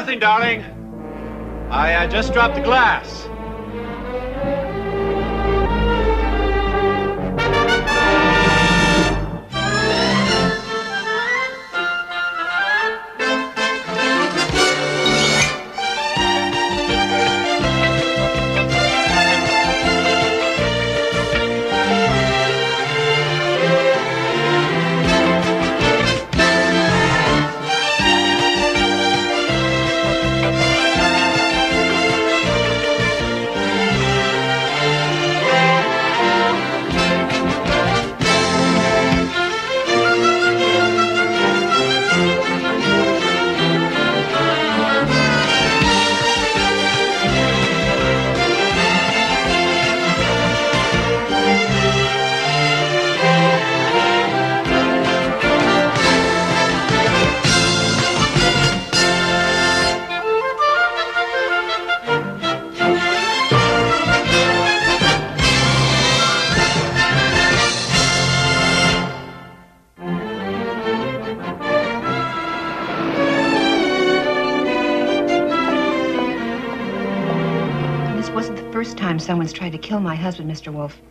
Nothing, darling. I just dropped the glass. Someone's tried to kill my husband, Mr. Wolfe.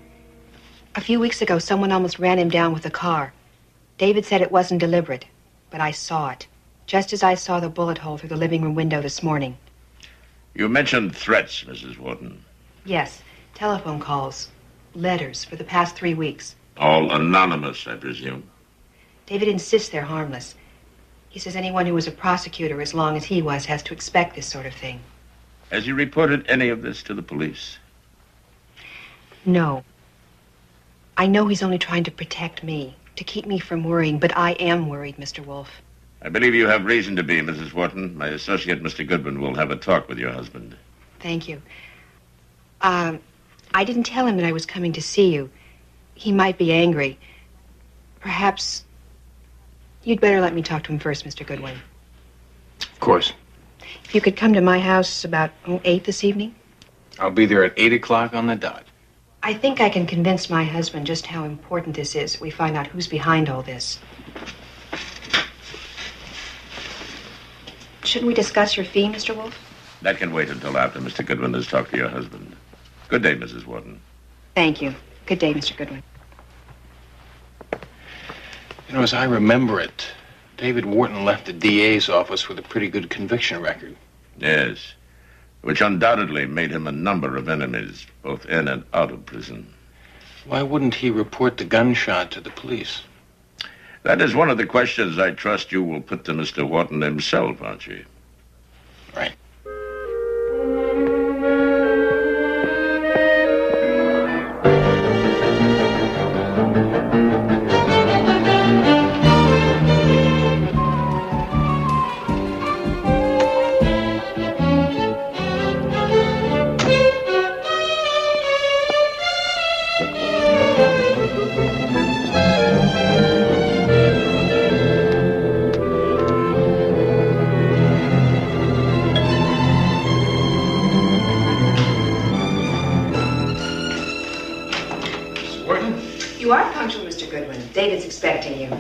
A few weeks ago, someone almost ran him down with a car. David said it wasn't deliberate, but I saw it, just as I saw the bullet hole through the living room window this morning. You mentioned threats, Mrs. Wharton. Yes, telephone calls, letters for the past 3 weeks. All anonymous, I presume. David insists they're harmless. He says anyone who was a prosecutor as long as he was has to expect this sort of thing. Has he reported any of this to the police? No. I know he's only trying to protect me, to keep me from worrying, but I am worried, Mr. Wolfe. I believe you have reason to be, Mrs. Wharton. My associate, Mr. Goodwin, will have a talk with your husband. Thank you. I didn't tell him that I was coming to see you. He might be angry. Perhaps you'd better let me talk to him first, Mr. Goodwin. Of course. If you could come to my house about 8 this evening. I'll be there at 8 o'clock on the dot. I think I can convince my husband just how important this is that we find out who's behind all this. Shouldn't we discuss your fee, Mr. Wolfe? That can wait until after Mr. Goodwin has talked to your husband. Good day, Mrs. Wharton. Thank you. Good day, Mr. Goodwin. You know, as I remember it, David Wharton left the DA's office with a pretty good conviction record. Yes, which undoubtedly made him a number of enemies, both in and out of prison. Why wouldn't he report the gunshot to the police? That is one of the questions I trust you will put to Mr. Wharton himself, Archie. Right. You are punctual, Mr. Goodwin. David's expecting you.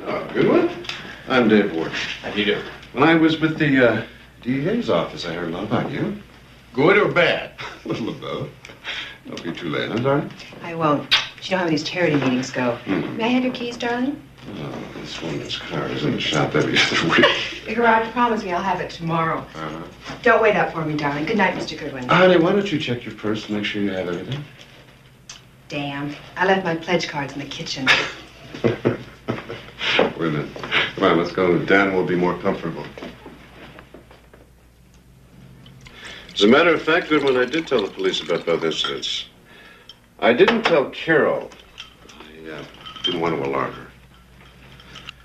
Oh, Goodwin? I'm Dave Wharton. How do you do? When I was with the DA's office, I heard a lot about you. Good or bad? A little of both. Don't be too late, huh, darling? I won't. You know how these charity meetings go. May I have your keys, darling? Oh, this woman's car is in the shop every other week. Gerald, promise me I'll have it tomorrow. Uh-huh. Don't wait up for me, darling. Good night, Mr. Goodwin. Honey, why don't you check your purse to make sure you have everything? Damn. I left my pledge cards in the kitchen. Wait a minute. Come on, let's go to the den. We'll be more comfortable. As a matter of fact, Goodwin, I did tell the police about both incidents. I didn't tell Carol. I didn't want to alarm her.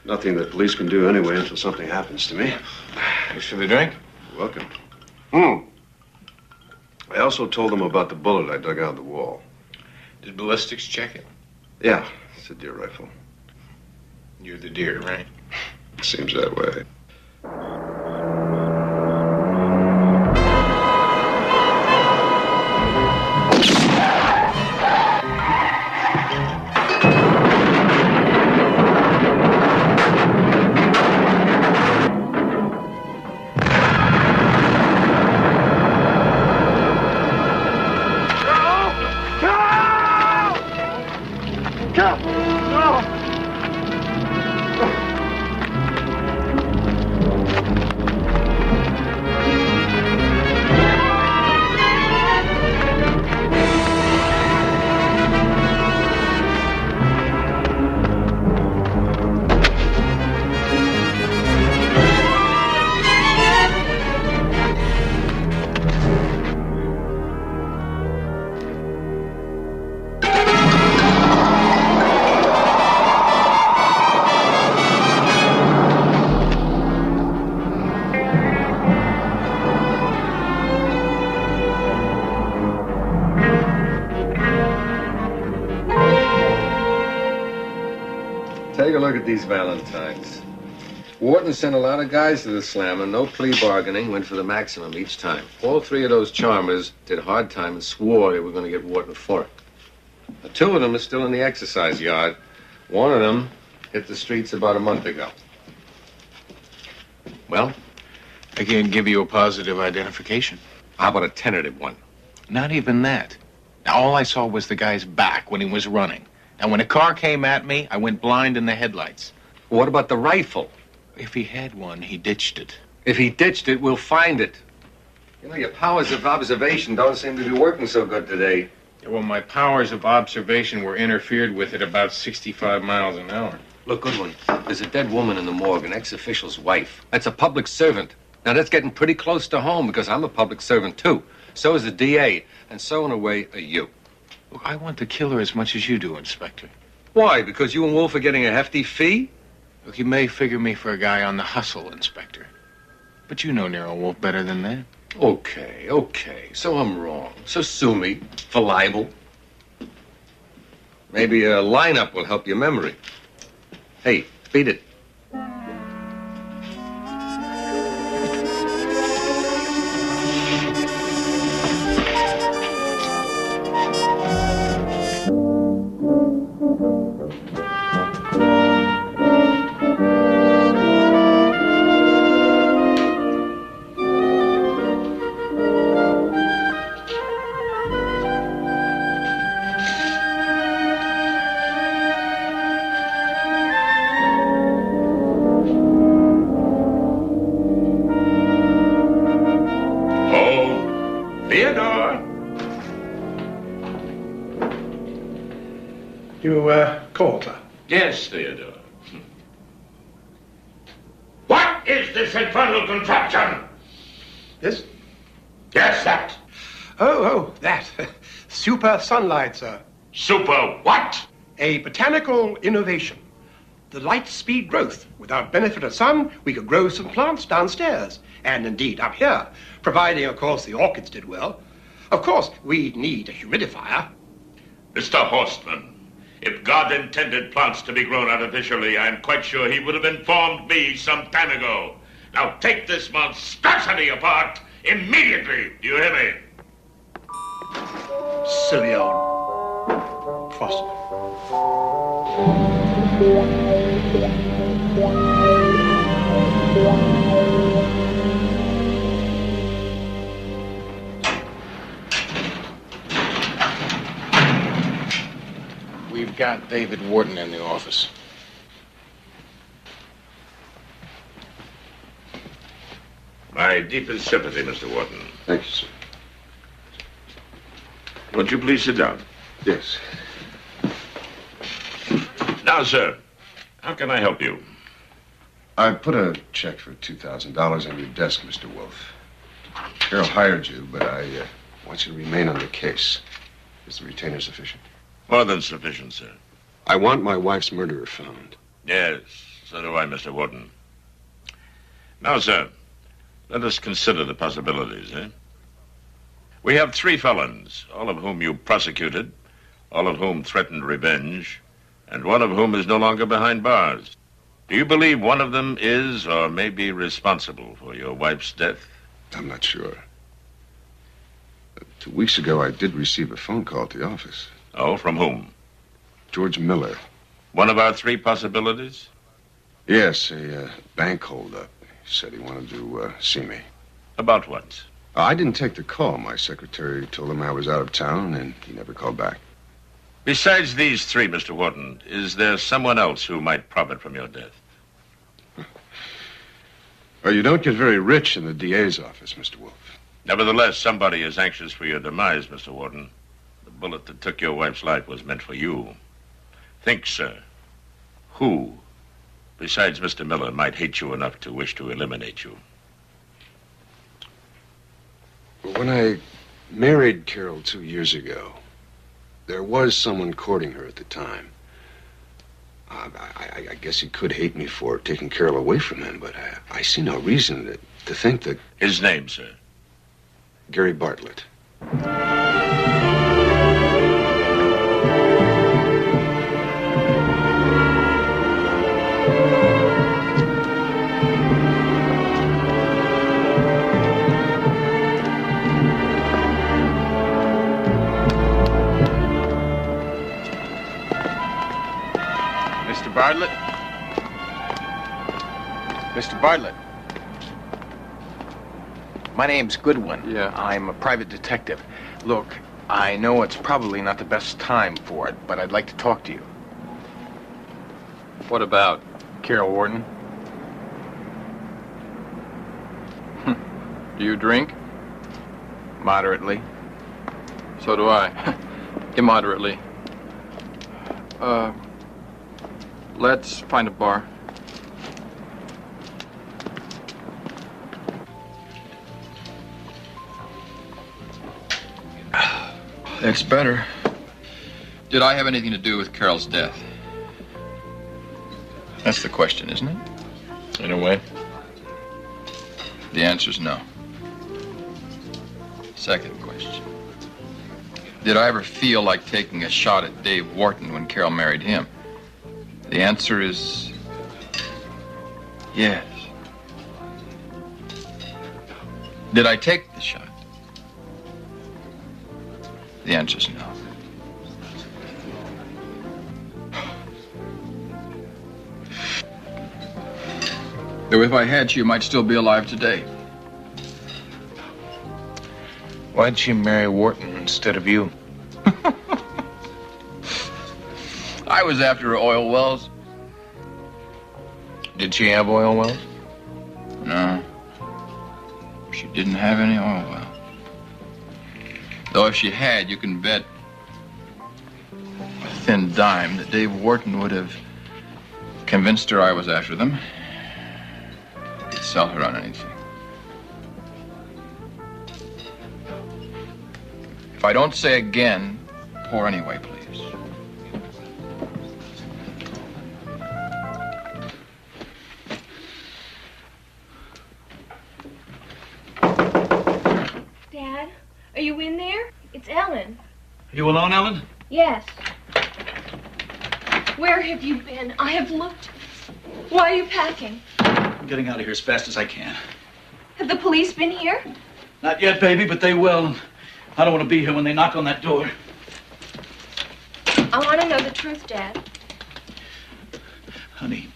Nothing that police can do anyway until something happens to me. Thanks for the drink. You're welcome. I also told them about the bullet I dug out of the wall. Did ballistics check it? Yeah, it's a deer rifle. You're the deer, right? Seems that way. these Valentines. Wharton sent a lot of guys to the slammer. No plea bargaining. Went for the maximum each time. All three of those charmers did hard time and swore they were going to get Wharton for it. Now, two of them are still in the exercise yard. One of them hit the streets about a month ago. Well? I can't give you a positive identification. How about a tentative one? Not even that. Now, all I saw was the guy's back when he was running. Now, when a car came at me, I went blind in the headlights. What about the rifle? If he had one, he ditched it. If he ditched it, we'll find it. You know, your powers of observation don't seem to be working so good today. Yeah, well, my powers of observation were interfered with at about 65 miles an hour. Look, Goodwin, there's a dead woman in the morgue, an ex-official's wife. That's a public servant. Now, that's getting pretty close to home because I'm a public servant, too. So is the DA, and so, in a way, are you. Look, I want to kill her as much as you do, Inspector. Why? Because you and Wolfe are getting a hefty fee? Look, you may figure me for a guy on the hustle, Inspector. But you know Nero Wolfe better than that. Okay. So I'm wrong. So sue me for libel. Maybe a lineup will help your memory. Hey, beat it. Called her? Yes, Theodore. What is this infernal contraption? Yes? Yes, that. Oh, that. Super sunlight, sir. Super what? A botanical innovation. The light speed growth. Without benefit of sun, we could grow some plants downstairs. And indeed up here, providing, of course, the orchids did well. Of course, we'd need a humidifier. Mr. Horstman, if God intended plants to be grown artificially, I'm quite sure he would have informed me some time ago. Now take this monstrosity apart immediately. Do you hear me? Silly old fossil. We've got David Wharton in the office. My deepest sympathy, Mr. Wharton. Thank you, sir. Won't you please sit down? Yes. Now, sir, how can I help you? I put a check for $2,000 on your desk, Mr. Wolfe. Carol hired you, but I want you to remain on the case. Is the retainer sufficient? More than sufficient, sir. I want my wife's murderer found. Yes, so do I, Mr. Wharton. Now, sir, let us consider the possibilities, eh? We have 3 felons, all of whom you prosecuted, all of whom threatened revenge, and one of whom is no longer behind bars. Do you believe one of them is or may be responsible for your wife's death? I'm not sure. 2 weeks ago, I did receive a phone call at the office. Oh, from whom? George Miller. One of our 3 possibilities? Yes, a bank holdup. He said he wanted to see me. About what? I didn't take the call. My secretary told him I was out of town, and he never called back. Besides these 3, Mr. Wharton, is there someone else who might profit from your death? Well, you don't get very rich in the DA's office, Mr. Wolfe. Nevertheless, somebody is anxious for your demise, Mr. Wharton. The bullet that took your wife's life was meant for you. Think, sir. Who, besides Mr. Miller, might hate you enough to wish to eliminate you? When I married Carol 2 years ago, there was someone courting her at the time. I guess he could hate me for taking Carol away from him, but I see no reason to think that... His name, sir? Gary Bartlett. Bartlett? Mr. Bartlett. My name's Goodwin. Yeah. I'm a private detective. Look, I know it's probably not the best time for it, but I'd like to talk to you. What about? Carol Wharton. Do you drink? Moderately. So do I. Immoderately. Let's find a bar. That's better. Did I have anything to do with Carol's death? That's the question, isn't it? In a way. The answer's no. Second question. Did I ever feel like taking a shot at Dave Wharton when Carol married him? The answer is yes. Did I take the shot? The answer's no. Though if I had, she might still be alive today. Why'd she marry Wharton instead of you? I was after her oil wells. Did she have oil wells? No. She didn't have any oil wells. Though if she had, you can bet a thin dime that Dave Wharton would have convinced her I was after them. He'd sell her on anything. If I don't say again, pour anyway, please. Dad, are you in there? It's Ellen. You alone, Ellen? Yes. Where have you been? I have looked. Why are you packing? I'm getting out of here as fast as I can. Have the police been here? Not yet, baby, but they will. I don't want to be here when they knock on that door. I want to know the truth, Dad. Honey,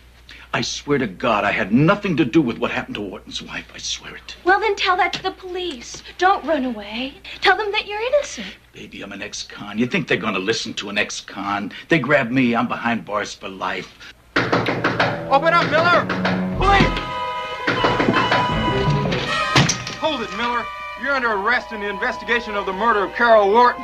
I swear to God I had nothing to do with what happened to Wharton's wife. I swear it. Well, then tell that to the police. Don't run away. Tell them that you're innocent. Baby, I'm an ex-con. You think they're going to listen to an ex-con? They grab me, I'm behind bars for life. Open up, Miller! Police! Hold it, Miller. You're under arrest in the investigation of the murder of Carol Wharton.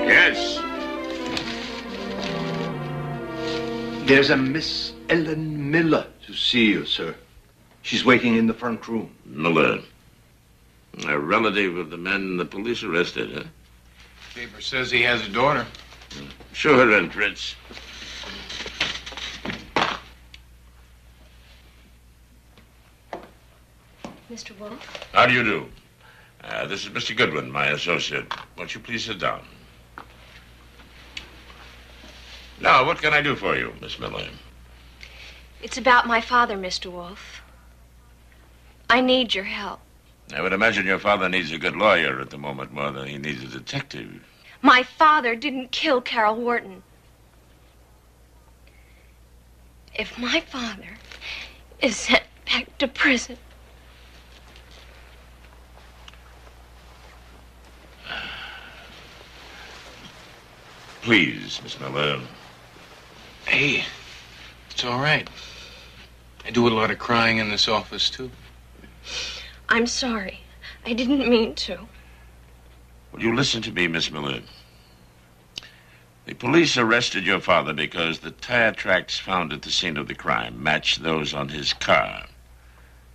Yes. There's a Miss Ellen Miller to see you, sir. She's waiting in the front room. Miller. A relative of the man the police arrested, huh? Paper says he has a daughter. Show her in, Fritz. Mr. Wolfe? How do you do? This is Mr. Goodwin, my associate. Won't you please sit down? Now, what can I do for you, Miss Miller? It's about my father, Mr. Wolfe. I need your help. I would imagine your father needs a good lawyer at the moment more than he needs a detective. My father didn't kill Carol Wharton. If my father is sent back to prison... Please, Miss Miller. Hey, it's all right. I do a lot of crying in this office, too. I'm sorry. I didn't mean to. Will you listen to me, Miss Miller? The police arrested your father because the tire tracks found at the scene of the crime matched those on his car.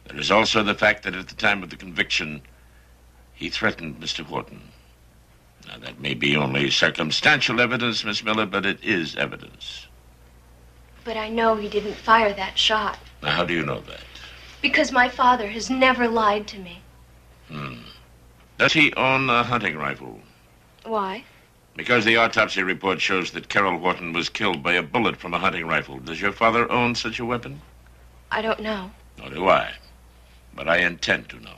There is also the fact that at the time of the conviction, he threatened Mr. Wharton. Now, that may be only circumstantial evidence, Miss Miller, but it is evidence. But I know he didn't fire that shot. Now, how do you know that? Because my father has never lied to me. Does he own a hunting rifle? Why? Because the autopsy report shows that Carol Wharton was killed by a bullet from a hunting rifle. Does your father own such a weapon? I don't know. Nor do I. But I intend to know.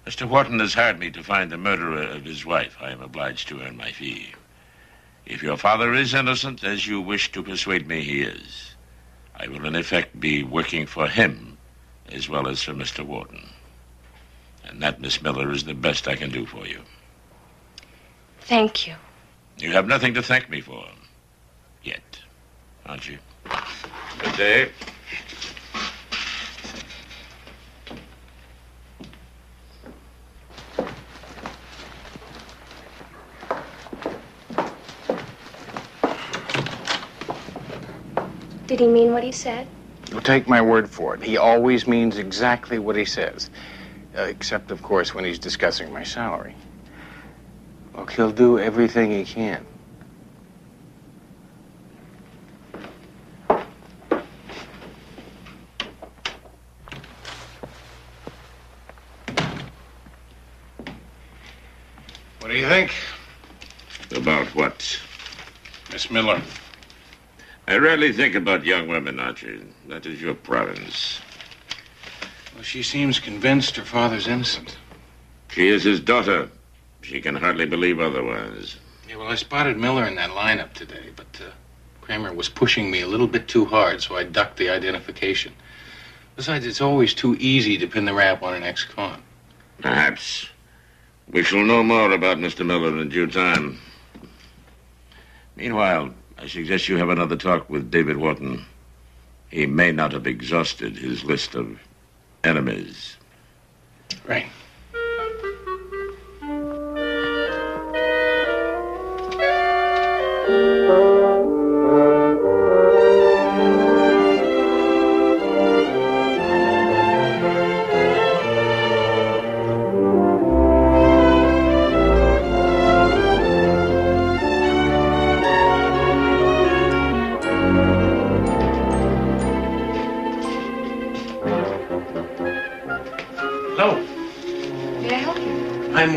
Mr. Wharton has hired me to find the murderer of his wife. I am obliged to earn my fee. If your father is innocent, as you wish to persuade me he is, I will in effect be working for him as well as for Mr. Wharton. And that, Miss Miller, is the best I can do for you. Thank you. You have nothing to thank me for. Yet. Aren't you? Good day. Did he mean what he said? Well, take my word for it. He always means exactly what he says. Except, of course, when he's discussing my salary. Look, he'll do everything he can. What do you think? About what? Miss Miller. I rarely think about young women, Archie. That is your province. Well, she seems convinced her father's innocent. She is his daughter. She can hardly believe otherwise. Yeah, well, I spotted Miller in that lineup today, but Kramer was pushing me a little bit too hard, so I ducked the identification. Besides, it's always too easy to pin the rap on an ex-con. Perhaps. We shall know more about Mr. Miller in due time. Meanwhile, I suggest you have another talk with David Wharton. He may not have exhausted his list of enemies. Right.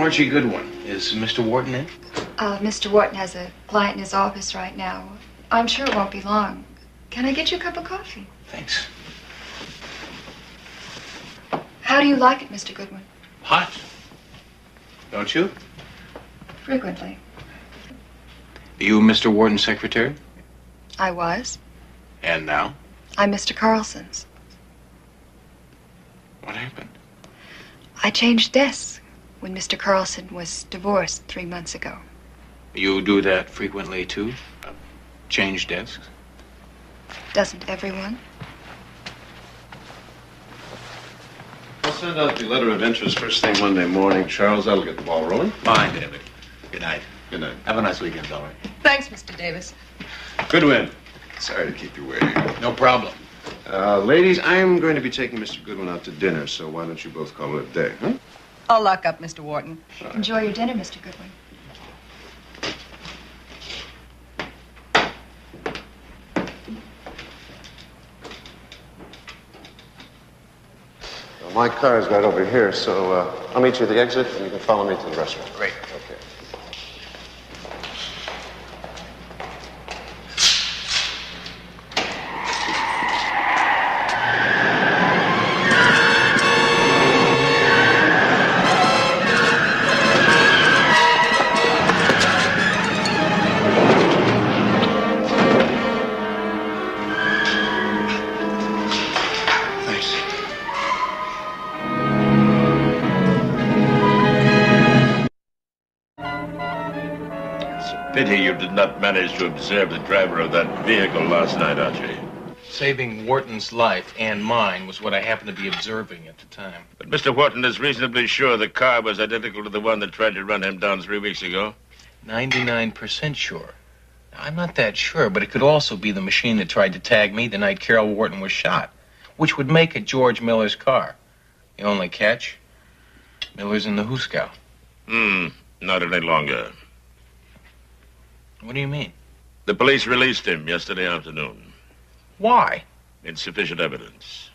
Archie Goodwin. Is Mr. Wharton in? Mr. Wharton has a client in his office right now. I'm sure it won't be long. Can I get you a cup of coffee? Thanks. How do you like it, Mr. Goodwin? Hot. Don't you? Frequently. Are you Mr. Wharton's secretary? I was. And now? I'm Mr. Carlson's. What happened? I changed desks when Mr. Carlson was divorced 3 months ago. You do that frequently, too? Change desks? Doesn't everyone? I'll send out the letter of interest first thing Monday morning, Charles. That'll get the ball rolling. Fine, David. Good night. Good night. Have a nice weekend, all right. Thanks, Mr. Davis. Goodwin. Sorry to keep you waiting. No problem. Ladies, I'm going to be taking Mr. Goodwin out to dinner, so why don't you both call it a day, huh? I'll lock up, Mr. Wharton. Enjoy your dinner, Mr. Goodwin. Well, my car's right over here, so I'll meet you at the exit, and you can follow me to the restaurant. Great. Okay. Pity you did not manage to observe the driver of that vehicle last night, Archie. Saving Wharton's life and mine was what I happened to be observing at the time. But Mr. Wharton is reasonably sure the car was identical to the one that tried to run him down 3 weeks ago. 99% sure. Now, I'm not that sure, but it could also be the machine that tried to tag me the night Carol Wharton was shot, which would make it George Miller's car. The only catch, Miller's in the hoosegow. Not any longer. What do you mean? The police released him yesterday afternoon. Why? Insufficient evidence.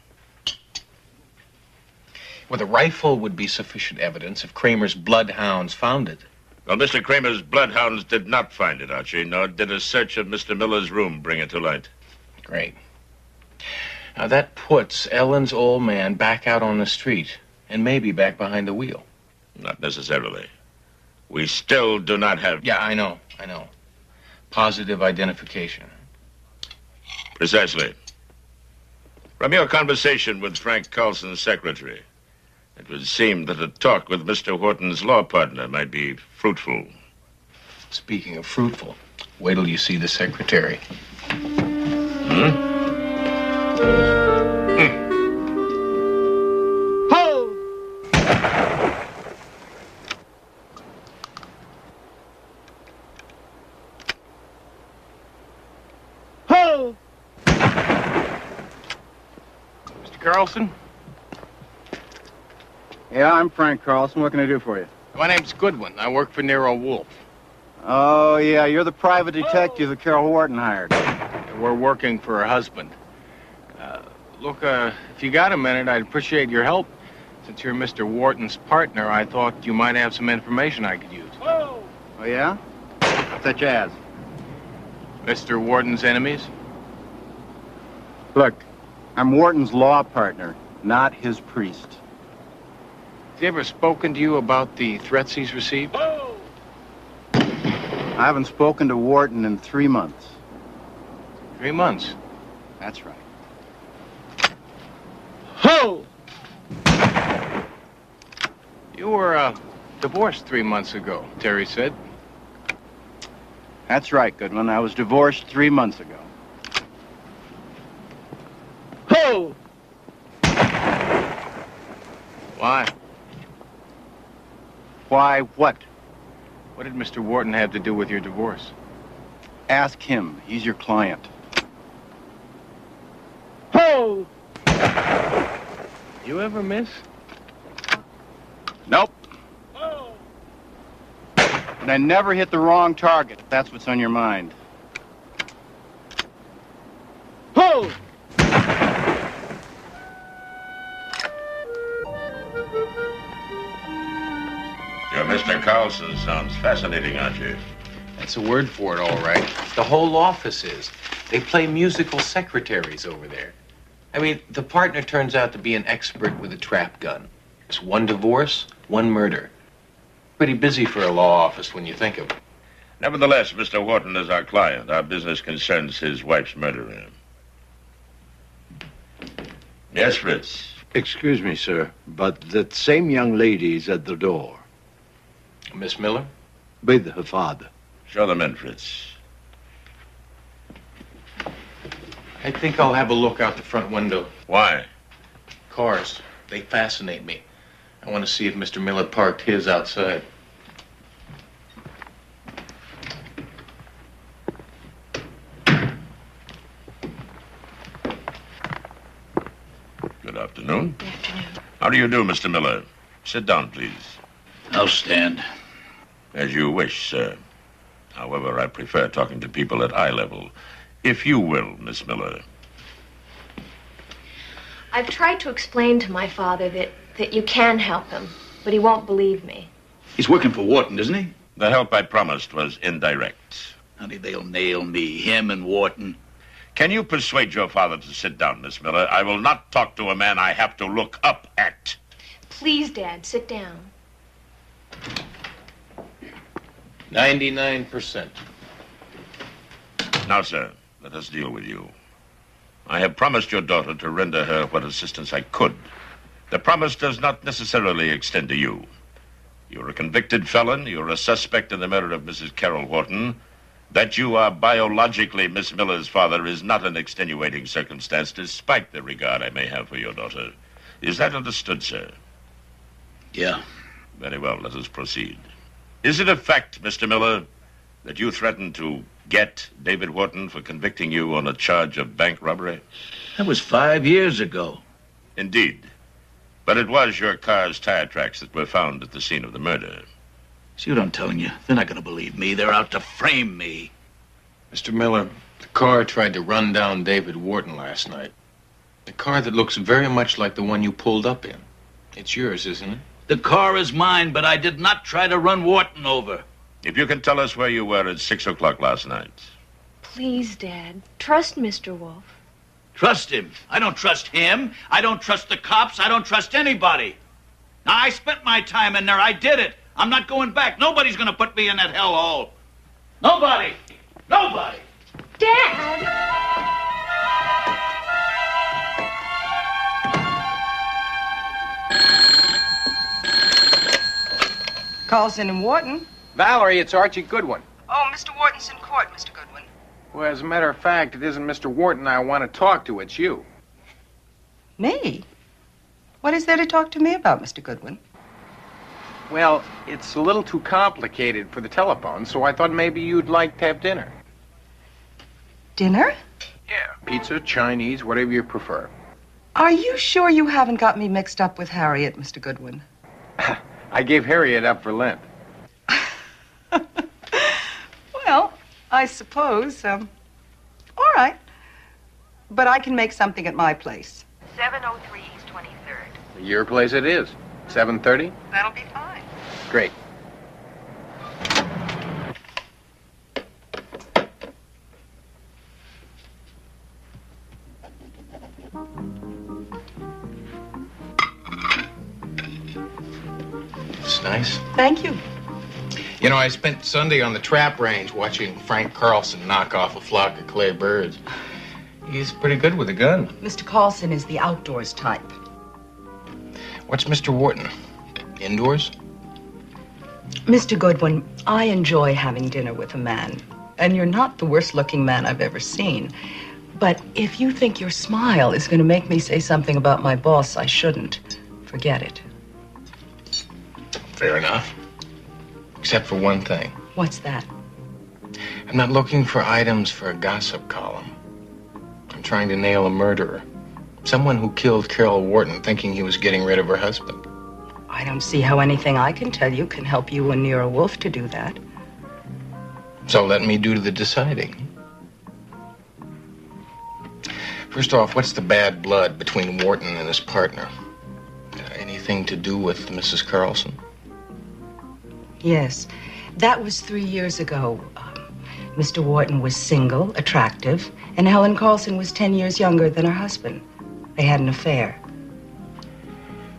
Well, the rifle would be sufficient evidence if Kramer's bloodhounds found it. Well, Mr. Kramer's bloodhounds did not find it, Archie, nor did a search of Mr. Miller's room bring it to light. Great. Now, that puts Ellen's old man back out on the street, and maybe back behind the wheel. Not necessarily. We still do not have... Yeah, I know. Positive identification. Precisely. From your conversation with Frank Carlson's secretary, it would seem that a talk with Mr. Wharton's law partner might be fruitful. Speaking of fruitful, wait till you see the secretary. Ho! Ho! Mr. Carlson? Yeah, I'm Frank Carlson. What can I do for you? My name's Goodwin. I work for Nero Wolfe. Oh, yeah, you're the private detective that Carol Wharton hired. We're working for her husband. Look, if you got a minute, I'd appreciate your help. Since you're Mr. Wharton's partner, I thought you might have some information I could use. Oh, yeah? Such as? Mr. Wharton's enemies? Look, I'm Wharton's law partner, not his priest. Has he ever spoken to you about the threats he's received? I haven't spoken to Wharton in 3 months. 3 months? That's right. Ho! You were, divorced 3 months ago, Terry said. That's right, Goodwin. I was divorced 3 months ago. Ho! Why? Why what? What did Mr. Wharton have to do with your divorce? Ask him. He's your client. Ho! You ever miss? Nope. And I never hit the wrong target, if that's what's on your mind. Ho! Your Mr. Carlson sounds fascinating, Archie. That's a word for it, all right. The whole office is. They play musical secretaries over there. I mean, the partner turns out to be an expert with a trap gun. It's 1 divorce, 1 murder. Pretty busy for a law office when you think of it. Nevertheless, Mr. Wharton is our client. Our business concerns his wife's murderer. Yes, Fritz. Excuse me, sir, but that same young lady's at the door. Miss Miller? With her father. Show them in, Fritz. I think I'll have a look out the front window. Why? Cars. They fascinate me. I want to see if Mr. Miller parked his outside. Good afternoon. Good afternoon. How do you do, Mr. Miller? Sit down, please. I'll stand. As you wish, sir. However, I prefer talking to people at eye level. If you will, Miss Miller. I've tried to explain to my father that you can help him, but he won't believe me. He's working for Wharton, isn't he? The help I promised was indirect. Honey, they'll nail me, him and Wharton. Can you persuade your father to sit down, Miss Miller? I will not talk to a man I have to look up at. Please, Dad, sit down. 99%. Now, sir, let us deal with you. I have promised your daughter to render her what assistance I could. The promise does not necessarily extend to you. You're a convicted felon. You're a suspect in the murder of Mrs. Carol Wharton. That you are biologically Miss Miller's father is not an extenuating circumstance, despite the regard I may have for your daughter. Is that understood, sir? Yeah. Very well, let us proceed. Is it a fact, Mr. Miller, that you threatened to get David Wharton for convicting you on a charge of bank robbery? That was 5 years ago. Indeed. But it was your car's tire tracks that were found at the scene of the murder. See what I'm telling you? They're not going to believe me. They're out to frame me. Mr. Miller, the car tried to run down David Wharton last night. The car that looks very much like the one you pulled up in. It's yours, isn't it? The car is mine, but I did not try to run Wharton over. If you can tell us where you were at 6 o'clock last night. Please, Dad. Trust Mr. Wolfe. Trust him. I don't trust him. I don't trust the cops. I don't trust anybody. Now, I spent my time in there. I did it. I'm not going back. Nobody's going to put me in that hellhole. Nobody. Nobody. Dad! Carlson and Wharton. Valerie, it's Archie Goodwin. Oh, Mr. Wharton's in court, Mr. Goodwin. Well, as a matter of fact, it isn't Mr. Wharton I want to talk to, it's you. Me? What is there to talk to me about, Mr. Goodwin? Well, it's a little too complicated for the telephone, so I thought maybe you'd like to have dinner. Dinner? Yeah. Pizza, Chinese, whatever you prefer. Are you sure you haven't got me mixed up with Harriet, Mr. Goodwin? I gave Harriet up for Lent. Well, I suppose, all right. But I can make something at my place. 703 East 23rd. Your place it is. 7:30? That'll be fine. Great. It's nice. Thank you. You know, I spent Sunday on the trap range watching Frank Carlson knock off a flock of clay birds. He's pretty good with a gun. Mr. Carlson is the outdoors type. What's Mr. Wharton? Indoors? Mr. Goodwin, I enjoy having dinner with a man. And you're not the worst-looking man I've ever seen. But if you think your smile is going to make me say something about my boss I shouldn't, forget it. Fair enough. Except for one thing. What's that? I'm not looking for items for a gossip column. I'm trying to nail a murderer. Someone who killed Carol Wharton thinking he was getting rid of her husband. I don't see how anything I can tell you can help you and Nero Wolfe to do that. So let me do the deciding. First off, what's the bad blood between Wharton and his partner? Anything to do with Mrs. Carlson? Yes, that was 3 years ago. Mr. Wharton was single, attractive, and Helen Carlson was 10 years younger than her husband. They had an affair.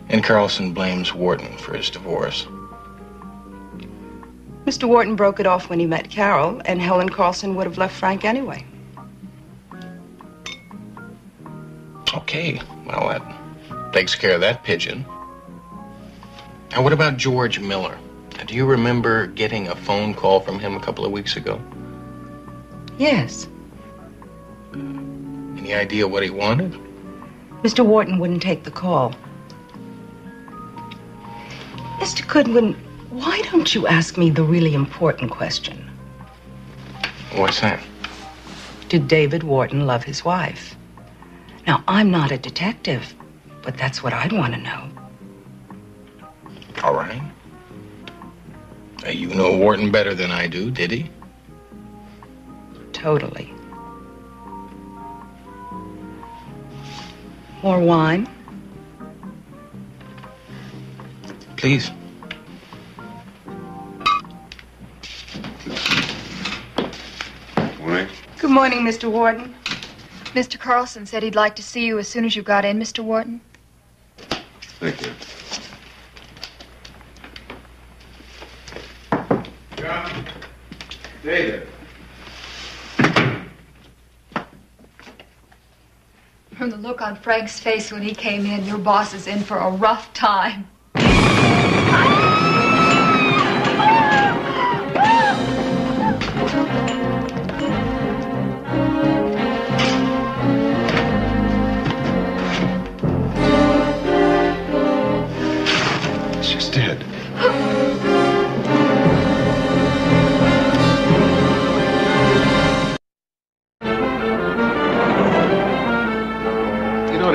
And Carlson blames Wharton for his divorce. Mr. Wharton broke it off when he met Carol, and Helen Carlson would have left Frank anyway. Okay, well, that takes care of that pigeon. Now, what about George Miller? Do you remember getting a phone call from him a couple of weeks ago? Yes. Any idea what he wanted? Mr. Wharton wouldn't take the call. Mr. Goodwin, why don't you ask me the really important question? What's that? Did David Wharton love his wife? Now, I'm not a detective, but that's what I'd want to know. All right. You know Wharton better than I do, did he? Totally. More wine? Please. Morning. Good morning, Mr. Wharton. Mr. Carlson said he'd like to see you as soon as you got in, Mr. Wharton. Thank you. John? David. From the look on Frank's face when he came in, your boss is in for a rough time. She's dead.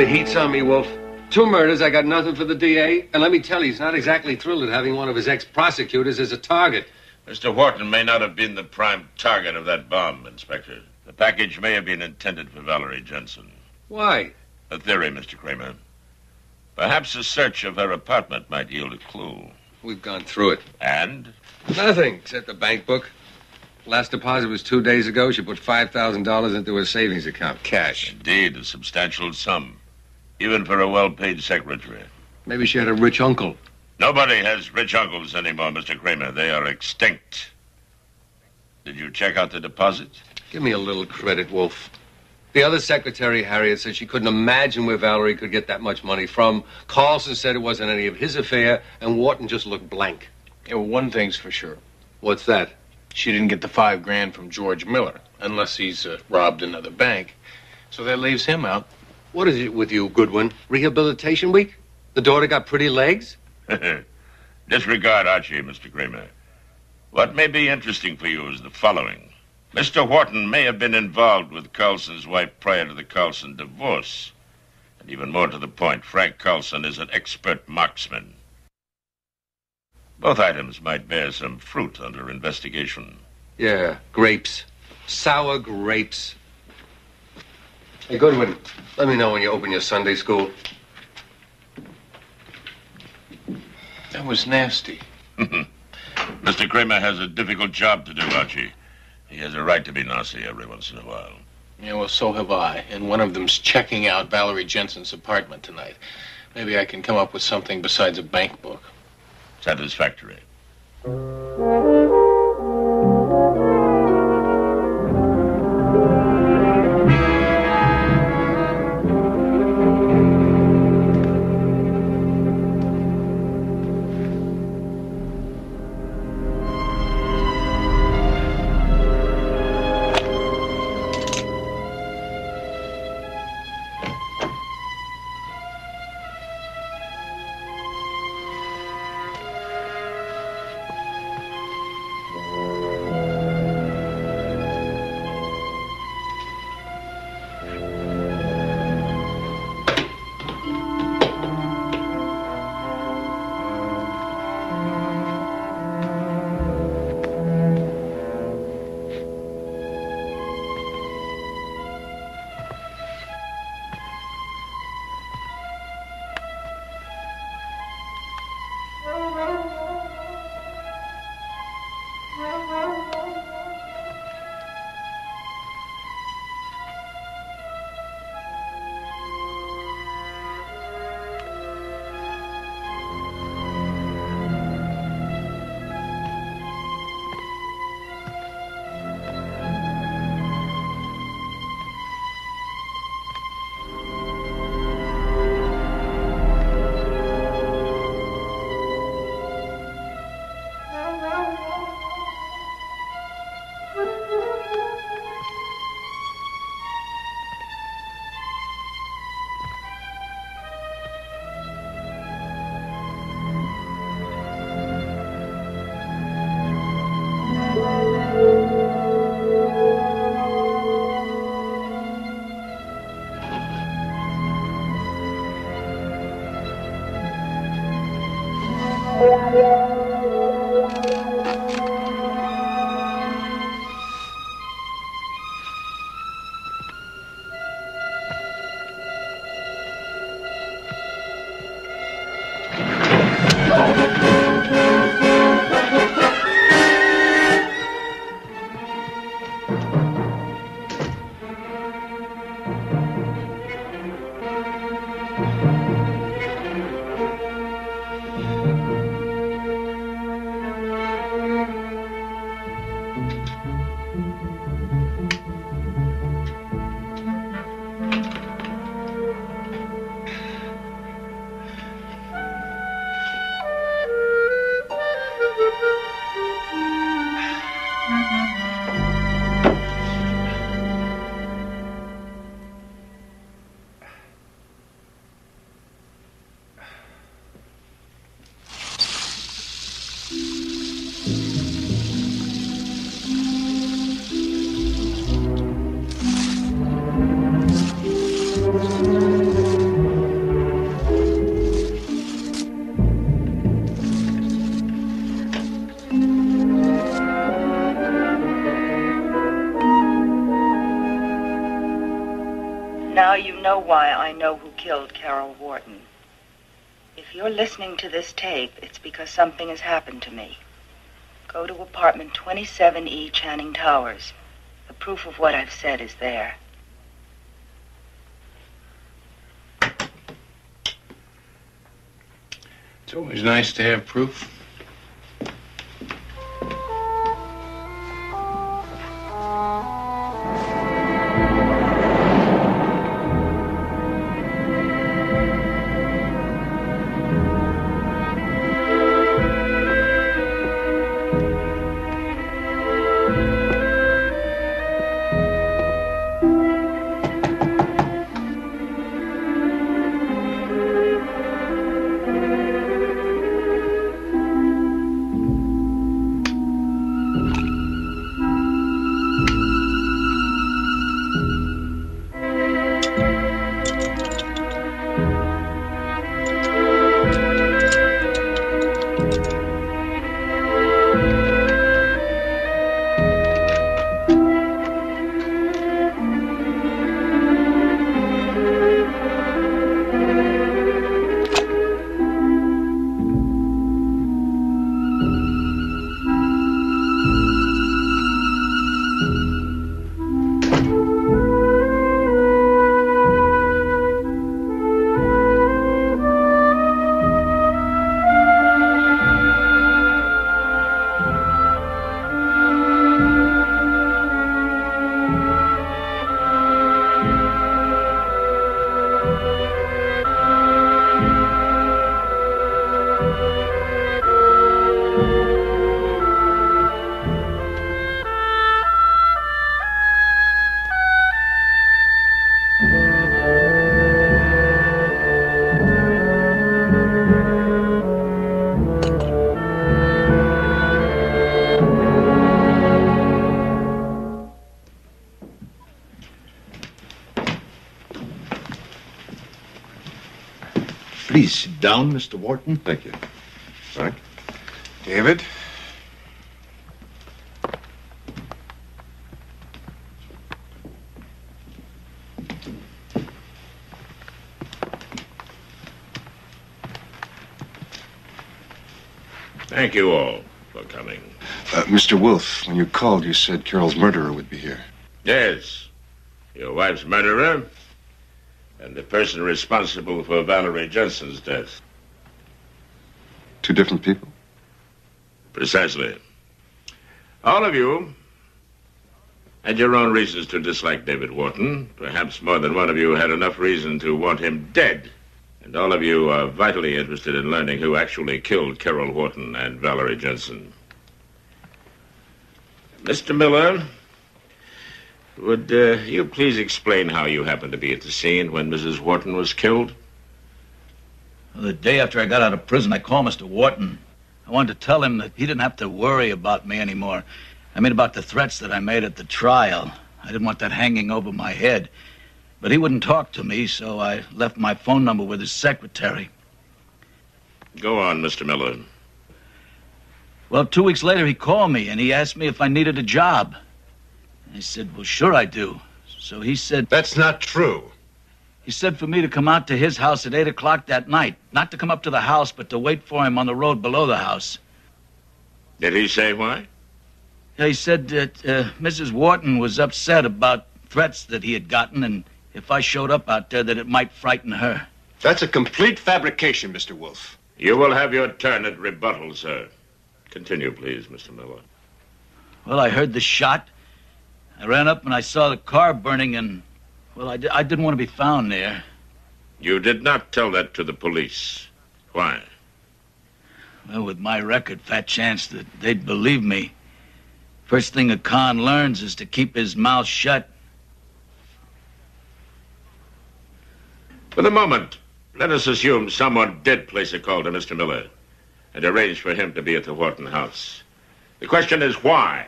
The heat's on me, Wolf. 2 murders, I got nothing for the DA. And let me tell you, he's not exactly thrilled at having one of his ex-prosecutors as a target. Mr. Wharton may not have been the prime target of that bomb, Inspector. The package may have been intended for Valerie Jensen. Why? A theory, Mr. Kramer. Perhaps a search of her apartment might yield a clue. We've gone through it. And? Nothing, except the bank book. Last deposit was 2 days ago. She put $5,000 into her savings account, cash. Indeed, a substantial sum. Even for a well-paid secretary. Maybe she had a rich uncle. Nobody has rich uncles anymore, Mr. Kramer. They are extinct. Did you check out the deposit? Give me a little credit, Wolfe. The other secretary, Harriet, said she couldn't imagine where Valerie could get that much money from. Carlson said it wasn't any of his affair, and Wharton just looked blank. Yeah, well, one thing's for sure. What's that? She didn't get the $5 grand from George Miller, unless he's robbed another bank. So that leaves him out. What is it with you, Goodwin? Rehabilitation week? The daughter got pretty legs? Disregard Archie, Mr. Kramer. What may be interesting for you is the following. Mr. Wharton may have been involved with Carlson's wife prior to the Carlson divorce. And even more to the point, Frank Carlson is an expert marksman. Both items might bear some fruit under investigation. Yeah, grapes. Sour grapes. Hey, Goodwin, let me know when you open your Sunday school. That was nasty. Mr. Kramer has a difficult job to do, Archie. He has a right to be nasty every once in a while. Yeah, well, so have I. And one of them's checking out Valerie Jensen's apartment tonight. Maybe I can come up with something besides a bank book. Satisfactory. Now you know why I know who killed Carol Wharton. If you're listening to this tape, it's because something has happened to me. Go to apartment 27E, Channing Towers. The proof of what I've said is there. It's always nice to have proof. Please sit down, Mr. Wharton. Thank you. Frank? David? Thank you all for coming. Mr. Wolfe, when you called, you said Carol's murderer would be here. Yes, your wife's murderer and the person responsible for Valerie Jensen's death. Two different people? Precisely. All of you had your own reasons to dislike David Wharton. Perhaps more than one of you had enough reason to want him dead. And all of you are vitally interested in learning who actually killed Carol Wharton and Valerie Jensen. Mr. Miller, would you please explain how you happened to be at the scene when Mrs. Wharton was killed? Well, the day after I got out of prison, I called Mr. Wharton. I wanted to tell him that he didn't have to worry about me anymore. I mean, about the threats that I made at the trial. I didn't want that hanging over my head. But he wouldn't talk to me, so I left my phone number with his secretary. Go on, Mr. Miller. Well, 2 weeks later, he called me, and he asked me if I needed a job. I said, well, sure I do. So he said... That's not true. He said for me to come out to his house at 8 o'clock that night. Not to come up to the house, but to wait for him on the road below the house. Did he say why? Yeah, he said that Mrs. Wharton was upset about threats that he had gotten, and if I showed up out there, that it might frighten her. That's a complete fabrication, Mr. Wolfe. You will have your turn at rebuttal, sir. Continue, please, Mr. Miller. Well, I heard the shot. I ran up and I saw the car burning, and, well, I didn't want to be found there. You did not tell that to the police. Why? Well, with my record, fat chance that they'd believe me. First thing a con learns is to keep his mouth shut. For the moment, let us assume someone did place a call to Mr. Miller and arrange for him to be at the Wharton house. The question is why?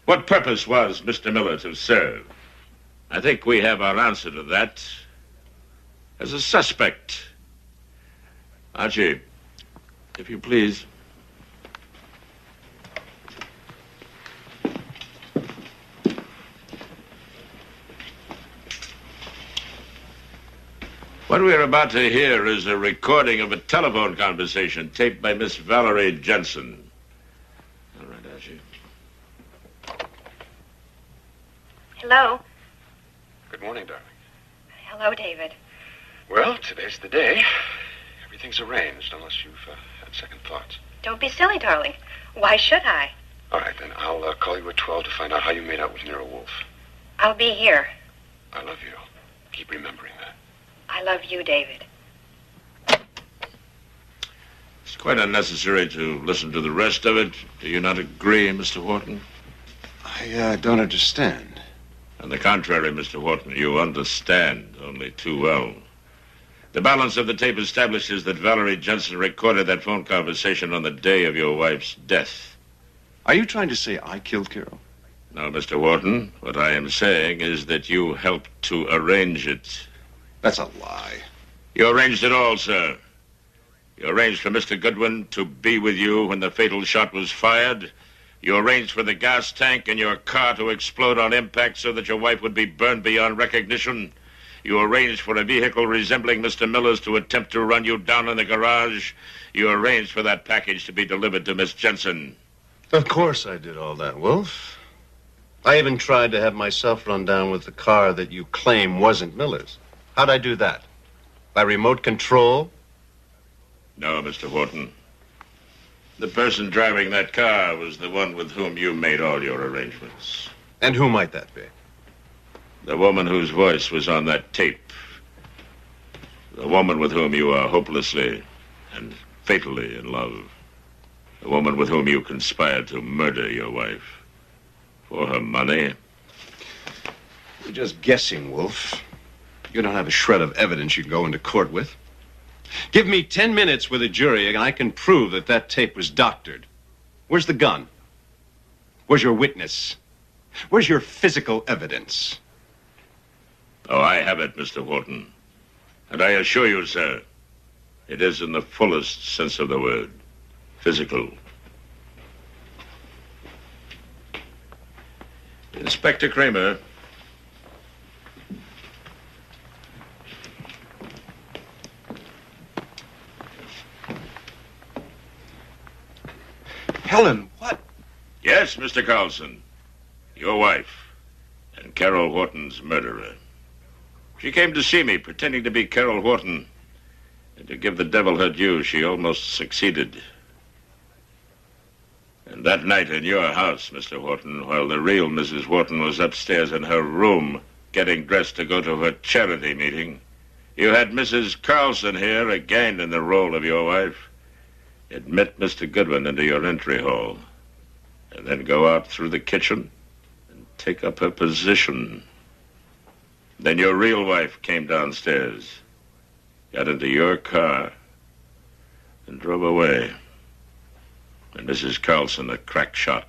What purpose was Mr. Miller to serve? I think we have our answer to that as a suspect. Archie, if you please. What we're about to hear is a recording of a telephone conversation taped by Miss Valerie Jensen. Hello. Good morning, darling. Hello, David. Well, today's the day. Everything's arranged, unless you've had second thoughts. Don't be silly, darling. Why should I? All right, then. I'll call you at 12 to find out how you made out with Nero Wolfe. I'll be here. I love you. Keep remembering that. I love you, David. It's quite unnecessary to listen to the rest of it. Do you not agree, Mr. Wharton? I don't understand. On the contrary, Mr. Wharton, you understand only too well. The balance of the tape establishes that Valerie Jensen recorded that phone conversation on the day of your wife's death. Are you trying to say I killed Carol? No, Mr. Wharton. What I am saying is that you helped to arrange it. That's a lie. You arranged it all, sir. You arranged for Mr. Goodwin to be with you when the fatal shot was fired. You arranged for the gas tank in your car to explode on impact so that your wife would be burned beyond recognition. You arranged for a vehicle resembling Mr. Miller's to attempt to run you down in the garage. You arranged for that package to be delivered to Miss Jensen. Of course I did all that, Wolfe. I even tried to have myself run down with the car that you claim wasn't Miller's. How'd I do that? By remote control? No, Mr. Wharton. The person driving that car was the one with whom you made all your arrangements. And who might that be? The woman whose voice was on that tape. The woman with whom you are hopelessly and fatally in love. The woman with whom you conspired to murder your wife. For her money. You're just guessing, Wolfe. You don't have a shred of evidence you can go into court with. Give me 10 minutes with a jury and I can prove that that tape was doctored. Where's the gun? Where's your witness? Where's your physical evidence? Oh, I have it, Mr. Wharton. And I assure you, sir, it is in the fullest sense of the word. Physical. Inspector Kramer. Helen, what? Yes, Mr. Carlson. Your wife and Carol Wharton's murderer. She came to see me pretending to be Carol Wharton. And to give the devil her due, she almost succeeded. And that night in your house, Mr. Wharton, while the real Mrs. Wharton was upstairs in her room getting dressed to go to her charity meeting, you had Mrs. Carlson here, again in the role of your wife, admit Mr. Goodwin into your entry hall, and then go out through the kitchen and take up her position. Then your real wife came downstairs, got into your car, and drove away. And Mrs. Carlson, a crack shot,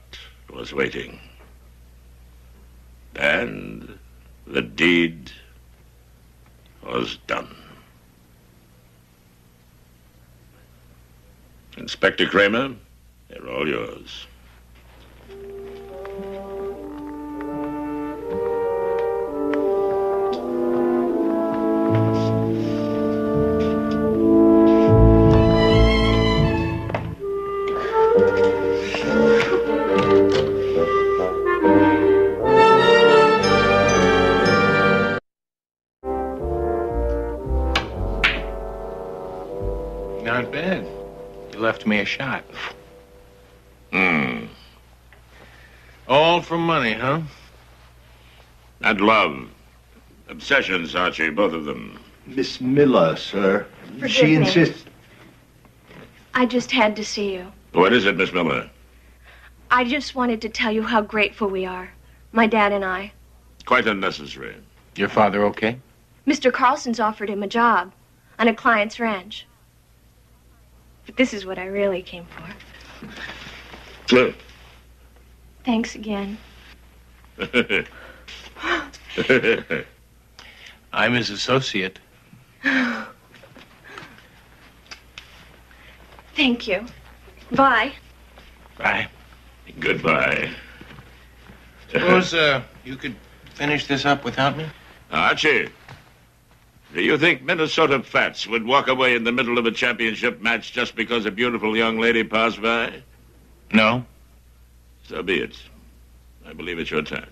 was waiting. And the deed was done. Inspector Kramer, they're all yours. Not bad. You left me a shot. All for money, huh? And love. Obsessions, Archie, both of them. Miss Miller, sir. Forgive She me. insists. I just had to see you. What is it, Miss Miller? I just wanted to tell you how grateful we are, my dad and I. Quite unnecessary. Your father okay? Mr. Carlson's offered him a job on a client's ranch. But this is what I really came for. Look. Thanks again. I'm his associate. Thank you. Bye. Bye. Goodbye. Suppose you could finish this up without me? Archie, do you think Minnesota Fats would walk away in the middle of a championship match just because a beautiful young lady passed by? No. So be it. I believe it's your turn.